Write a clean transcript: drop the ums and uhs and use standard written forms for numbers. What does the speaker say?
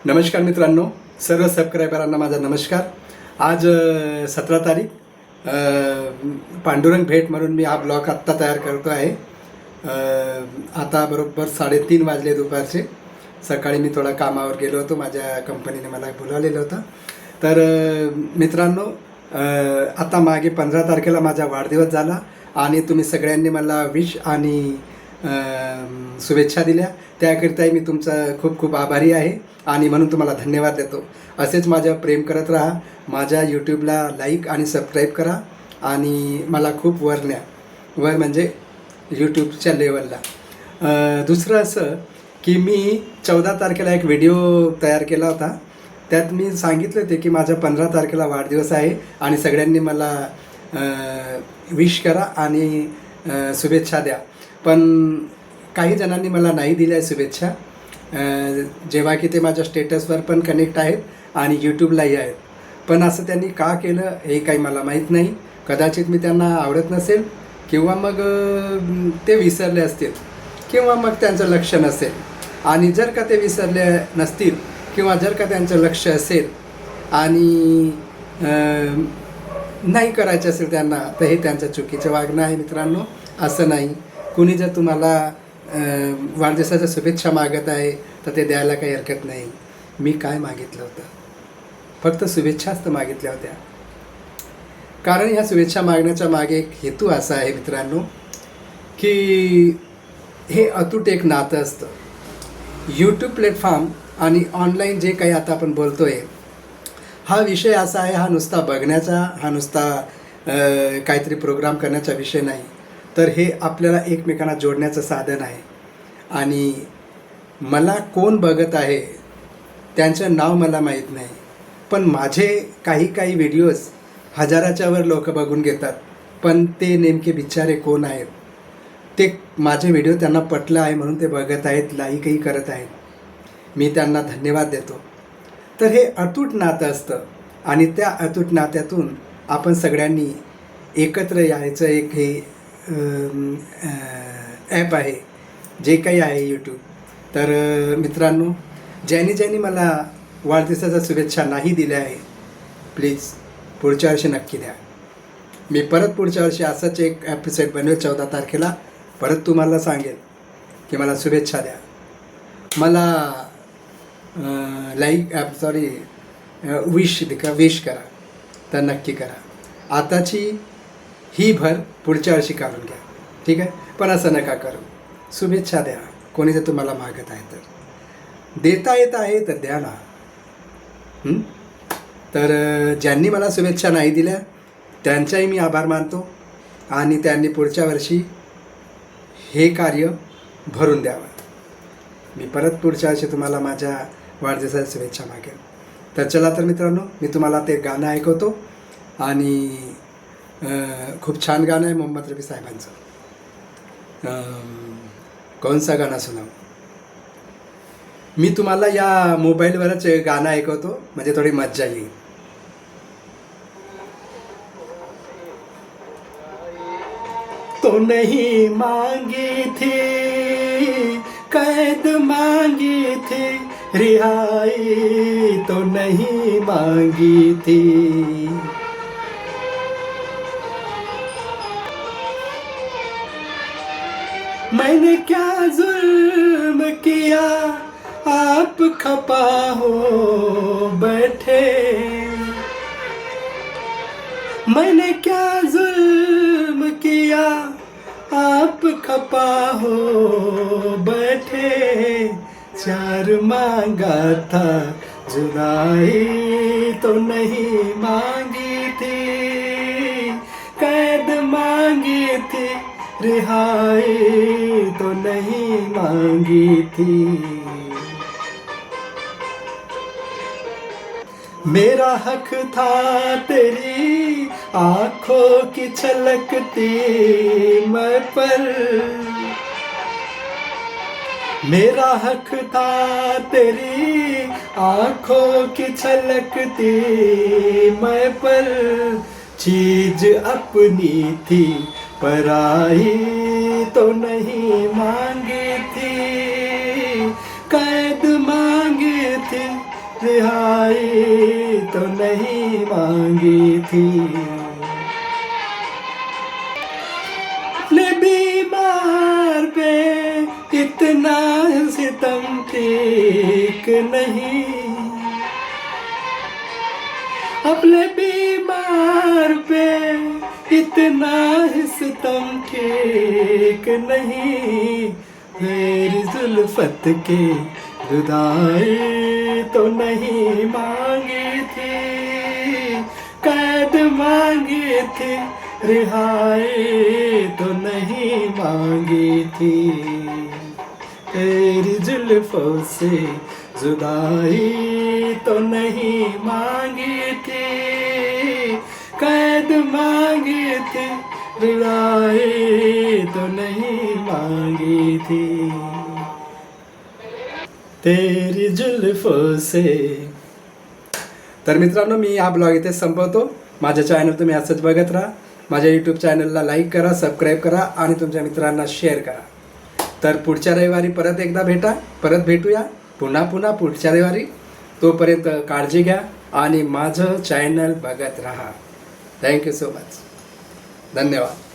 नमस्कार मित्रांनो, सर्व सबस्क्रायबरांना माझा नमस्कार. आज 17 तारीख, पांडुरंग भेट म्हणून मी हा ब्लॉग आत्ता तयार करतो आहे. आता बरोबर 3:30 वाजले दुपारचे. सकाळी मी थोडा कामावर गेलो होतो, माझ्या कंपनीने मला बोलावलेलं होतं. तर मित्रांनो, आता मागे 15 तारखेला माझा वाढदिवस झाला आणि तुम्ही सगळ्यांनी मला विश आणि शुभेच्छा दिल्या. त्याकरिताही मी तुमचा खूप खूप आभारी आहे आणि म्हणून तुम्हाला धन्यवाद देतो. असेच माझ्या प्रेम करत राहा. माझ्या यूट्यूबला लाईक आणि सबस्क्राईब करा आणि मला खूप वर म्हणजे यूट्यूबच्या लेवलला. दुसरं असं की मी 14 तारखेला एक व्हिडिओ तयार केला होता. त्यात मी सांगितलं होते की माझा 15 तारखेला वाढदिवस आहे आणि सगळ्यांनी मला विश करा आणि शुभेच्छा द्या. पण काही जणांनी मला नाही दिल्या शुभेच्छा, जेव्हा की ते माझ्या स्टेटसवर पण कनेक्ट आहेत आणि यूट्यूबलाही आहेत. पण असं त्यांनी का केलं हे काही मला माहीत नाही. कदाचित मी त्यांना आवडत नसेल किंवा मग ते विसरले असतील किंवा मग त्यांचं लक्ष नसेल. आणि जर का ते विसरले नसतील किंवा जर का त्यांचं लक्ष असेल आणि नाही करायचं असेल त्यांना, तर हे त्यांचं चुकीचं वागणं आहे मित्रांनो. असं नाही. कुणी जर तुम्हाला वाढदिवसाच्या शुभेच्छा मागत आहे तर ते द्यायला काही हरकत नाही. मी काय मागितलं होतं? फक्त शुभेच्छाच तर मागितल्या होत्या. कारण ह्या शुभेच्छा मागण्याच्या मागे एक हेतू असा आहे मित्रांनो की हे अतूट एक नातं असतं. यूट्यूब प्लॅटफॉर्म आणि ऑनलाईन जे काही आता आपण बोलतो आहे, हा विषय असा आहे, हा नुसता बघण्याचा, हा नुसता काहीतरी प्रोग्राम करण्याचा विषय नाही. तर हे आपल्याला एकमेकांना जोडण्याचं साधन आहे. आणि मला कोण बघत आहे त्यांचं नाव मला माहीत नाही, पण माझे काही व्हिडिओज हजाराच्या वर लोक बघून घेतात. पण ते नेमके बिचारे कोण आहेत? ते माझे व्हिडिओ त्यांना पटलं आहे म्हणून ते बघत आहेत, लाईकही करत आहेत. मी त्यांना धन्यवाद देतो. तर हे अतूट नातं असतं आणि त्या अतूट नात्यातून आपण सगळ्यांनी एकत्र यायचं एक हे ॲप आहे, जे काही आहे यूट्यूब. तर मित्रांनो, ज्यांनी मला वाढदिवसाच्या शुभेच्छा नाही दिल्या आहे, प्लीज पुढच्या वर्षी नक्की द्या. मी परत पुढच्या वर्षी असंच एक एपिसोड बनवेल. 14 तारखेला परत तुम्हाला सांगेल की मला शुभेच्छा द्या, मला विश करा. तर नक्की करा. आताची ही भर पुढच्या वर्षी काढून घ्या, ठीक आहे? पण असं नका करू. शुभेच्छा द्या. कोणी जर तुम्हाला मागत आहे तर देता येत आहे तर द्या ना. तर ज्यांनी मला शुभेच्छा नाही दिल्या त्यांचाही मी आभार मानतो आणि त्यांनी पुढच्या वर्षी हे कार्य भरून द्यावं. मी परत पुढच्या वर्षी तुम्हाला माझ्या वाढदिवसाच्या शुभेच्छा मागेल. तर चला तर मित्रांनो, मी तुम्हाला ते गाणं ऐकवतो आणि खूप छान गाणं आहे मोहम्मद रफी साहेबांचं. कौन सा गाणं सुनाऊ? मी तुम्हाला या मोबाईलवरच गाणं ऐकवतो म्हणजे थोडी मज्जा येईल. तो नहीं मांगी थी कैद, मांगी थी रिहाई, तो नहीं मांगी थी. मैंने क्या जुल्म किया आप खपा हो बैठे, मैंने क्या जुल्म किया आप खपा हो बैठे. चार मांगा था जुदाई, तो नहीं मांगी थी कैद, मांगी थी रिहाई, तो नहीं मांगी थी. मेरा हक था तेरी आँखों की छलकती मैं पर, मेरा हक था तेरी आँखों की छलकती मैं पर. चीज अपनी थी पराई, तो नहीं मांगी थी कैद, मांगी थी रिहाई तो नहीं मांगी थी। अपने बीमार पे इतना सितम ठीक नहीं, अपने बीमार पे इतना सितम ठीक नहीं। मेरी जुल्फत के जुदाई तो नहीं मांगी थी, कैद मांगी थी, रिहाई तो नहीं मांगी थी। तेरी जुल्फों से जुदाई तो नहीं मांगी थी, कैद मांगी थी, रिहाई तो नहीं मांगी थी। तेरी जुल्फों से। तर मित्रांनो, मी हा ब्लॉग इथे संपवतो. माझ्या चॅनल तुम्ही असंच बघत राहा. माझ्या यूट्यूब चॅनलला लाईक करा, सबस्क्राईब करा आणि तुमच्या मित्रांना शेअर करा. तर पुढच्या रविवारी परत भेटूया पुन्हा पुढच्या रविवारी. तोपर्यंत काळजी घ्या आणि माझं चॅनल बघत राहा. Thank you so much. धन्यवाद.